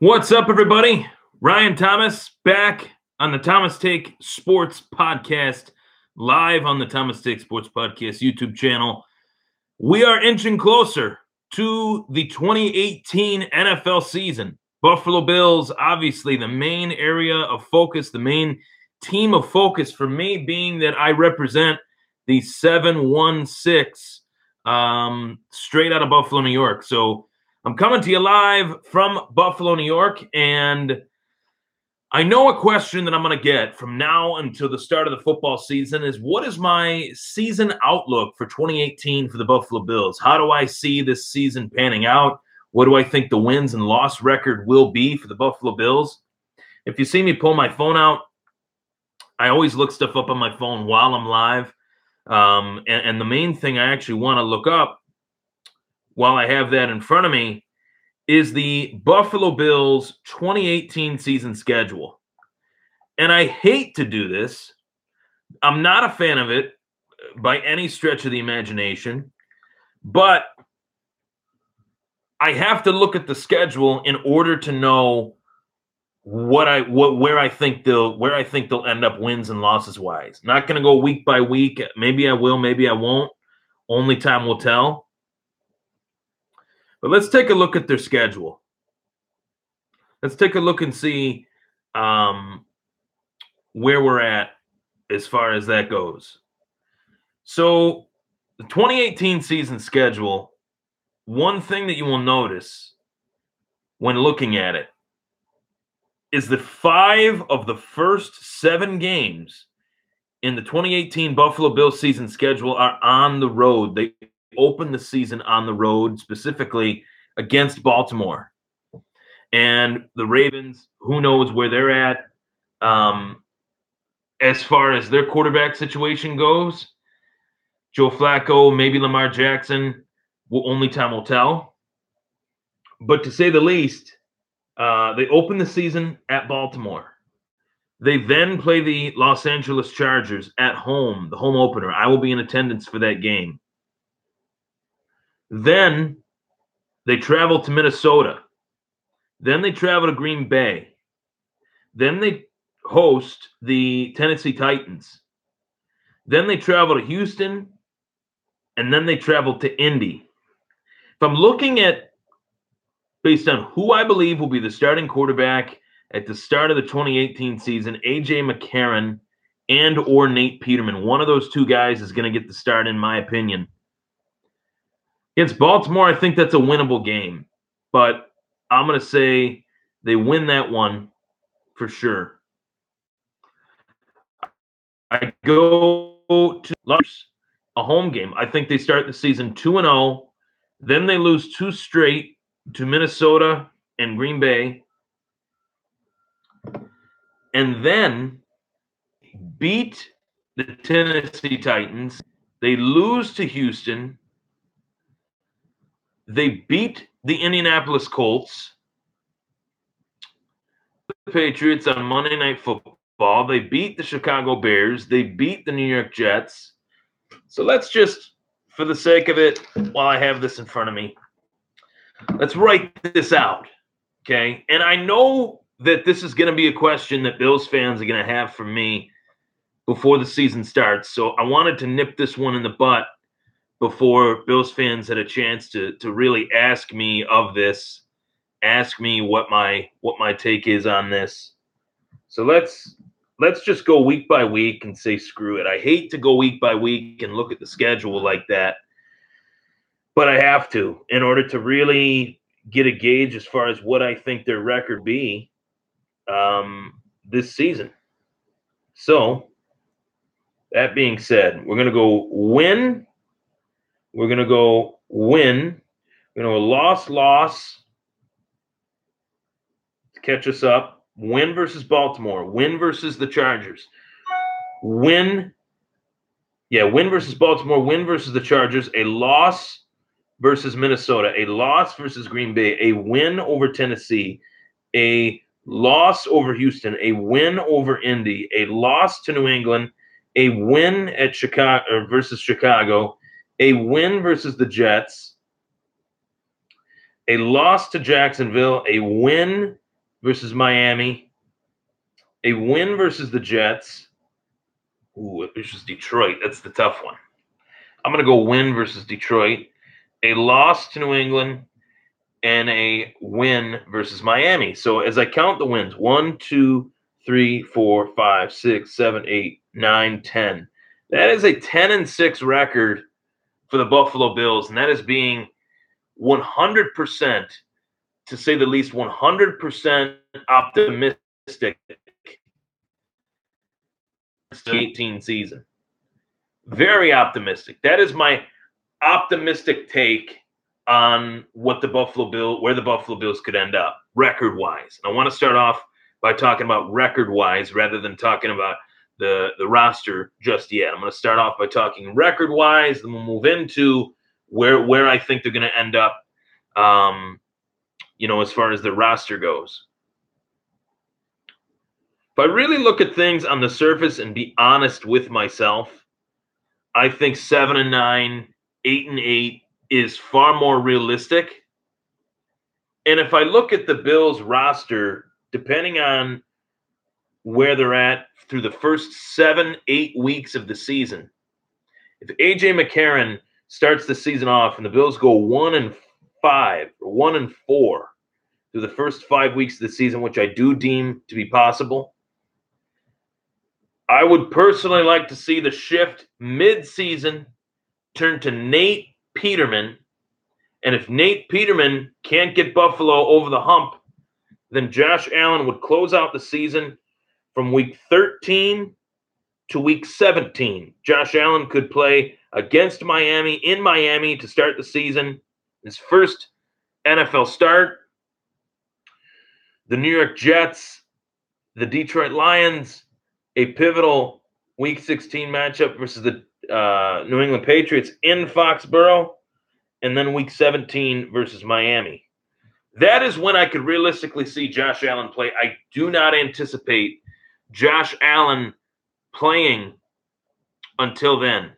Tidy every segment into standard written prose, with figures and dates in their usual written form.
What's up, everybody? Ryan Thomas back on the Thomas Take Sports Podcast, live on the Thomas Take Sports Podcast YouTube channel. We are inching closer to the 2018 NFL season. Buffalo Bills, obviously the main area of focus, the main team of focus for me being that I represent the 716 straight out of Buffalo, New York. So I'm coming to you live from Buffalo, New York, and I know a question that I'm going to get from now until the start of the football season is, what is my season outlook for 2018 for the Buffalo Bills? How do I see this season panning out? What do I think the wins and loss record will be for the Buffalo Bills? If you see me pull my phone out, I always look stuff up on my phone while I'm live. And the main thing I actually want to look up while I have that in front of me is the Buffalo Bills 2018 season schedule. And I hate to do this. I'm not a fan of it by any stretch of the imagination, but I have to look at the schedule in order to know where I think they'll end up wins and losses wise. Not going to go week by week. Maybe I will, maybe I won't. Only time will tell. But let's take a look at their schedule. Let's take a look and see where we're at as far as that goes. So the 2018 season schedule, one thing that you will notice when looking at it is that 5 of the first 7 games in the 2018 Buffalo Bills season schedule are on the road. They open the season on the road, specifically against Baltimore. And the Ravens, who knows where they're at as far as their quarterback situation goes. Joe Flacco, maybe Lamar Jackson, only time will tell. But to say the least, they open the season at Baltimore. They then play the Los Angeles Chargers at home, the home opener. I will be in attendance for that game. Then they travel to Minnesota. Then they travel to Green Bay. Then they host the Tennessee Titans. Then they travel to Houston. And then they travel to Indy. If I'm looking at, based on who I believe will be the starting quarterback at the start of the 2018 season, A.J. McCarron and or Nate Peterman, one of those two guys is going to get the start, in my opinion. Against Baltimore, I think that's a winnable game. But I'm going to say they win that one for sure. I go to a home game. I think they start the season 2-0. Then they lose 2 straight to Minnesota and Green Bay. And then beat the Tennessee Titans. They lose to Houston. They beat the Indianapolis Colts. The Patriots on Monday Night Football. They beat the Chicago Bears. They beat the New York Jets. So let's just, for the sake of it, while I have this in front of me, let's write this out, okay? And I know that this is going to be a question that Bills fans are going to have from me before the season starts. So I wanted to nip this one in the butt before Bills fans had a chance to really ask me of this, ask me what my take is on this. So let's just go week by week and say screw it. I hate to go week by week and look at the schedule like that, but I have to in order to really get a gauge as far as what I think their record be this season. So that being said, we're going to go win. We're going to go win. We're going to go loss. To catch us up. Win versus Baltimore. Win versus the Chargers. Win versus Baltimore. Win versus the Chargers. A loss versus Minnesota. A loss versus Green Bay. A win over Tennessee. A loss over Houston. A win over Indy. A loss to New England. A win at Chicago versus Chicago. A win versus the Jets. A loss to Jacksonville. A win versus Miami, a win versus the Jets. Ooh, versus Detroit. That's the tough one. I'm going to go win versus Detroit, a loss to New England, and a win versus Miami. So as I count the wins, 1, 2, 3, 4, 5, 6, 7, 8, 9, 10. That is a 10-6 record for the Buffalo Bills, and that is being 100%, to say the least, 100% optimistic 18 season. Very optimistic. That is my optimistic take on what the Buffalo Bills, where the Buffalo Bills could end up record-wise. And I want to start off by talking about record-wise rather than talking about the roster just yet. I'm going to start off by talking record-wise, then we'll move into where I think they're going to end up, as far as the roster goes. If I really look at things on the surface and be honest with myself, I think 7-9, 8-8 is far more realistic. And if I look at the Bills roster, depending on where they're at through the first 7-8 weeks of the season, if A.J. McCarron starts the season off and the Bills go 1-5 or 1-4 through the first 5 weeks of the season, which I do deem to be possible, I would personally like to see the shift mid-season turn to Nate Peterman. And if Nate Peterman can't get Buffalo over the hump, then Josh Allen would close out the season from week 13 to week 17. Josh Allen could play against Miami in Miami to start the season, his first NFL start. The New York Jets, the Detroit Lions, a pivotal week 16 matchup versus the New England Patriots in Foxborough, and then week 17 versus Miami. That is when I could realistically see Josh Allen play. I do not anticipate Josh Allen playing until then.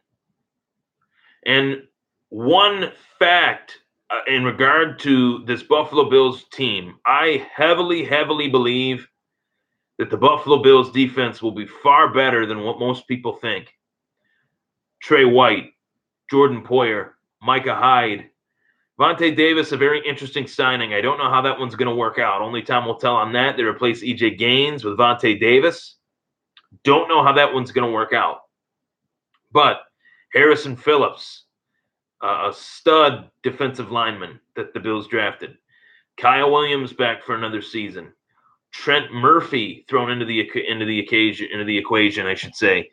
And one fact in regard to this Buffalo Bills team, I heavily believe that the Buffalo Bills defense will be far better than what most people think. Trey White, Jordan Poyer, Micah Hyde, Vontae Davis, a very interesting signing. I don't know how that one's going to work out. Only time will tell on that. They replace E.J. Gaines with Vontae Davis. Don't know how that one's going to work out. But Harrison Phillips, a stud defensive lineman that the Bills drafted. Kyle Williams back for another season. Trent Murphy thrown into the equation, I should say.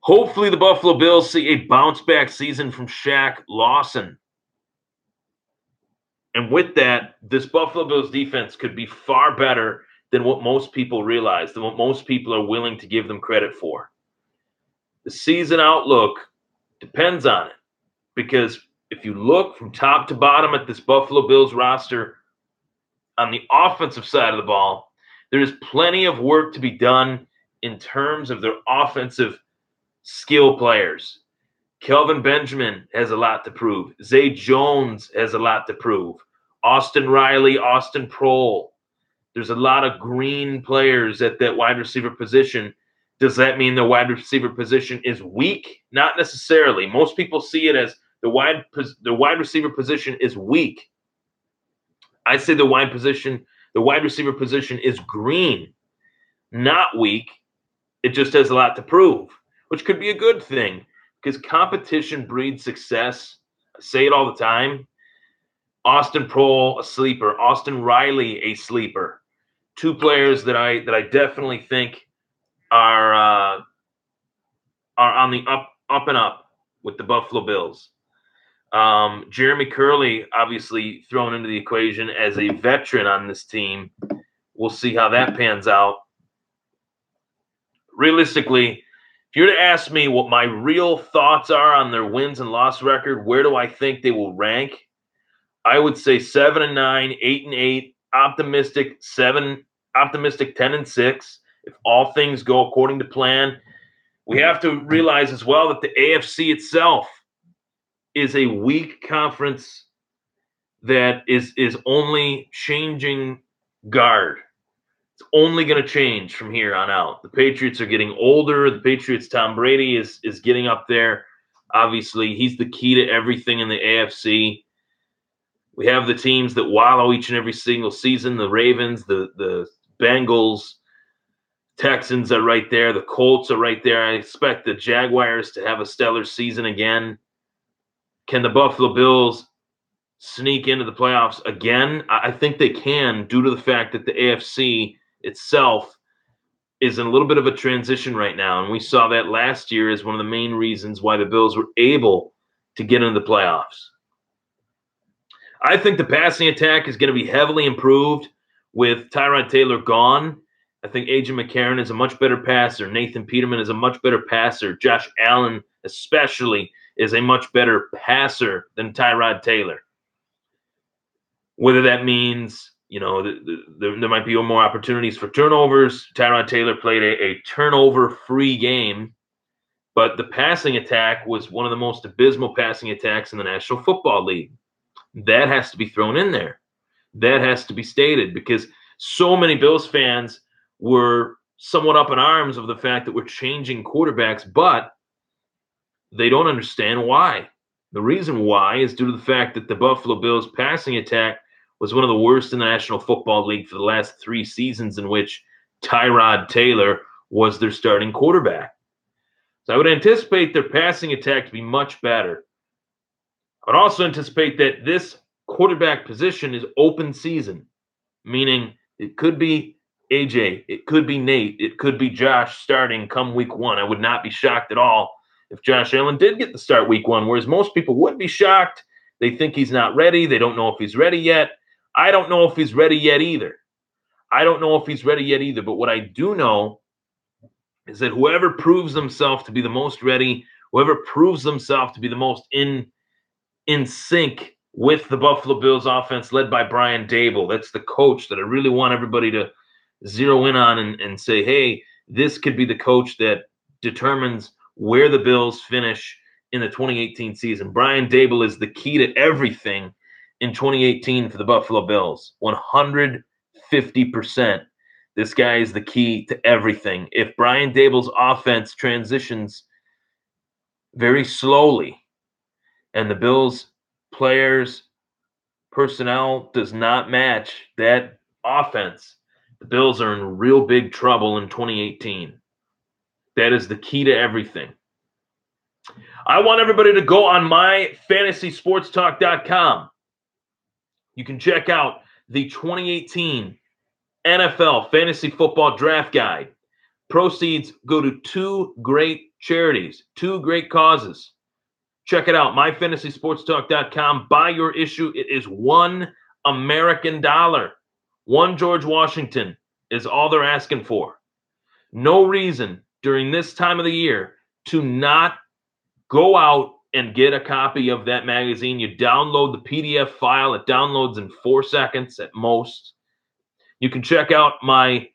Hopefully the Buffalo Bills see a bounce-back season from Shaq Lawson. And with that, this Buffalo Bills defense could be far better than what most people realize, than what most people are willing to give them credit for. The season outlook depends on it, because if you look from top to bottom at this Buffalo Bills roster, on the offensive side of the ball, there is plenty of work to be done in terms of their offensive skill players. Kelvin Benjamin has a lot to prove. Zay Jones has a lot to prove. Austin Riley, Austin Proehl. There's a lot of green players at that wide receiver position. Does that mean the wide receiver position is weak? Not necessarily. Most people see it as the wide receiver position is weak. I say the wide receiver position is green, not weak. It just has a lot to prove, which could be a good thing because competition breeds success. I say it all the time. Austin Proehl, a sleeper. Austin Riley, a sleeper. Two players that I definitely think are on the up and up with the Buffalo Bills. Jeremy Curley, obviously thrown into the equation as a veteran on this team. We'll see how that pans out. Realistically, if you're to ask me what my real thoughts are on their wins and loss record, where do I think they will rank? I would say 7-9, 8-8, optimistic 10-6. If all things go according to plan, we have to realize as well that the AFC itself is a weak conference that is only changing guard. It's only going to change from here on out. The Patriots are getting older. The Patriots, Tom Brady is getting up there. Obviously, he's the key to everything in the AFC. We have the teams that wallow each and every single season. The Ravens, the Bengals, Texans are right there. The Colts are right there. I expect the Jaguars to have a stellar season again. Can the Buffalo Bills sneak into the playoffs again? I think they can, due to the fact that the AFC itself is in a little bit of a transition right now. And we saw that last year as one of the main reasons why the Bills were able to get into the playoffs. I think the passing attack is going to be heavily improved with Tyrod Taylor gone. I think A.J. McCarron is a much better passer. Nathan Peterman is a much better passer. Josh Allen, especially, is a much better passer than Tyrod Taylor. Whether that means, there might be more opportunities for turnovers. Tyrod Taylor played a turnover-free game, but the passing attack was one of the most abysmal passing attacks in the National Football League. That has to be thrown in there. That has to be stated, because so many Bills fans were somewhat up in arms of the fact that we're changing quarterbacks, but they don't understand why. The reason why is due to the fact that the Buffalo Bills passing attack was one of the worst in the National Football League for the last 3 seasons, in which Tyrod Taylor was their starting quarterback. So I would anticipate their passing attack to be much better. I would also anticipate that this quarterback position is open season, meaning it could be AJ, it could be Nate, it could be Josh starting come week 1. I would not be shocked at all if Josh Allen did get the start week 1, whereas most people would be shocked. They think he's not ready. They don't know if he's ready yet. I don't know if he's ready yet either. But what I do know is that whoever proves themselves to be the most ready, whoever proves themselves to be the most in sync with the Buffalo Bills offense led by Brian Daboll, that's the coach that I really want everybody to zero in on and say, hey, this could be the coach that determines where the Bills finish in the 2018 season. Brian Daboll is the key to everything in 2018 for the Buffalo Bills. 150%. This guy is the key to everything. If Brian Daboll's offense transitions very slowly and the Bills players personnel does not match that offense, the Bills are in real big trouble in 2018. That is the key to everything. I want everybody to go on myfantasysportstalk.com. You can check out the 2018 NFL Fantasy Football Draft Guide. Proceeds go to 2 great charities, 2 great causes. Check it out, myfantasysportstalk.com. Buy your issue. It is $1 American dollar. 1 George Washington is all they're asking for. No reason during this time of the year to not go out and get a copy of that magazine. You download the PDF file. It downloads in 4 seconds at most. You can check out my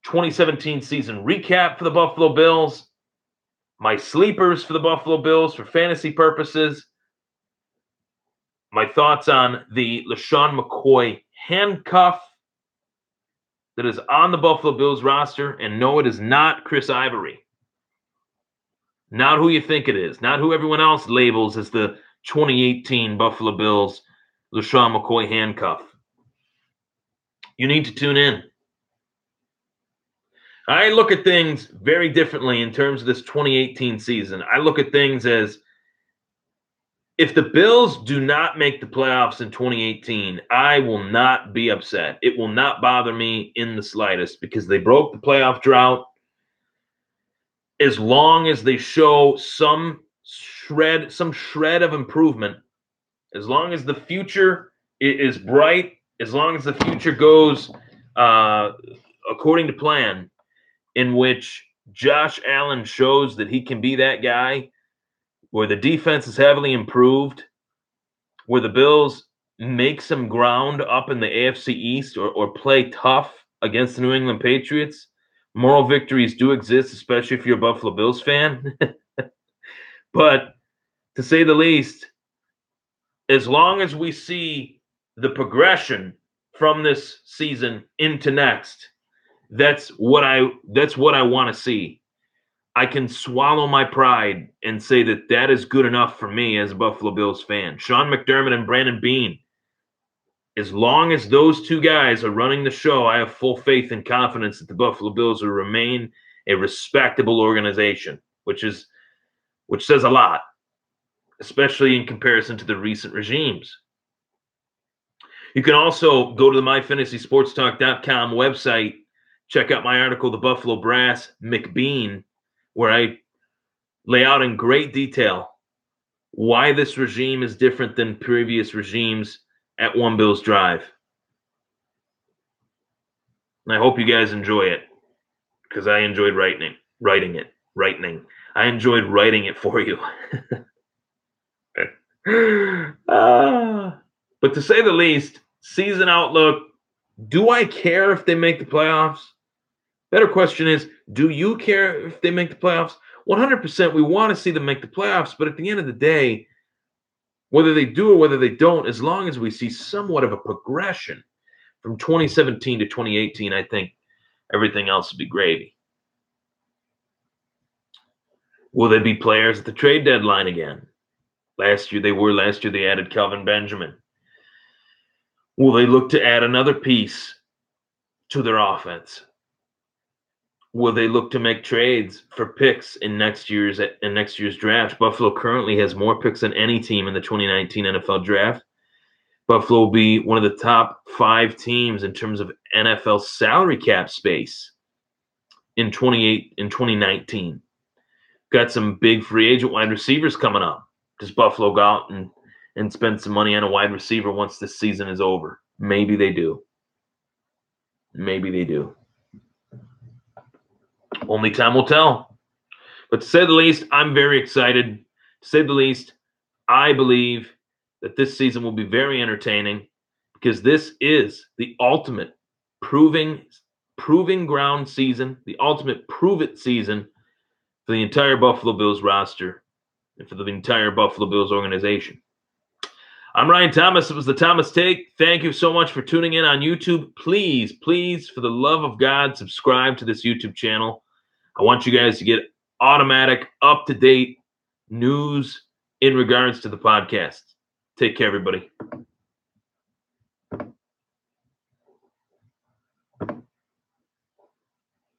2017 season recap for the Buffalo Bills, my sleepers for the Buffalo Bills for fantasy purposes, my thoughts on the LeSean McCoy handcuff that is on the Buffalo Bills roster. And no, it is not Chris Ivory. Not who you think it is. Not who everyone else labels as the 2018 Buffalo Bills LeSean McCoy handcuff. You need to tune in. I look at things very differently in terms of this 2018 season. I look at things as, if the Bills do not make the playoffs in 2018, I will not be upset. It will not bother me in the slightest, because they broke the playoff drought. As long as they show some shred of improvement, as long as the future is bright, as long as the future goes according to plan, in which Josh Allen shows that he can be that guy, where the defense is heavily improved, where the Bills make some ground up in the AFC East or play tough against the New England Patriots. Moral victories do exist, especially if you're a Buffalo Bills fan. But to say the least, as long as we see the progression from this season into next. That's what I want to see. I can swallow my pride and say that that is good enough for me as a Buffalo Bills fan. Sean McDermott and Brandon Beane, as long as those two guys are running the show, I have full faith and confidence that the Buffalo Bills will remain a respectable organization, which says a lot, especially in comparison to the recent regimes. You can also go to the myfantasysportstalk.com website, check out my article, The Buffalo Brass McBean, where I lay out in great detail why this regime is different than previous regimes at One Bills Drive. And I hope you guys enjoy it, because I enjoyed writing it. I enjoyed writing it for you. But to say the least, season outlook, do I care if they make the playoffs? Better question is, do you care if they make the playoffs? 100% we want to see them make the playoffs, but at the end of the day, whether they do or whether they don't, as long as we see somewhat of a progression from 2017 to 2018, I think everything else would be gravy. Will they be players at the trade deadline again? Last year they added Kelvin Benjamin. Will they look to add another piece to their offense? Will they look to make trades for picks in next year's draft? Buffalo currently has more picks than any team in the 2019 NFL draft. Buffalo will be one of the top 5 teams in terms of NFL salary cap space in 2019. Got some big free agent wide receivers coming up. Does Buffalo go out and spend some money on a wide receiver once this season is over? Maybe they do. Maybe they do. Only time will tell. But to say the least, I'm very excited. To say the least, I believe that this season will be very entertaining, because this is the ultimate proving ground season, the ultimate prove-it season for the entire Buffalo Bills roster and for the entire Buffalo Bills organization. I'm Ryan Thomas. It was the Thomas Take. Thank you so much for tuning in on YouTube. Please, for the love of God, subscribe to this YouTube channel. I want you guys to get automatic, up-to-date news in regards to the podcast. Take care, everybody.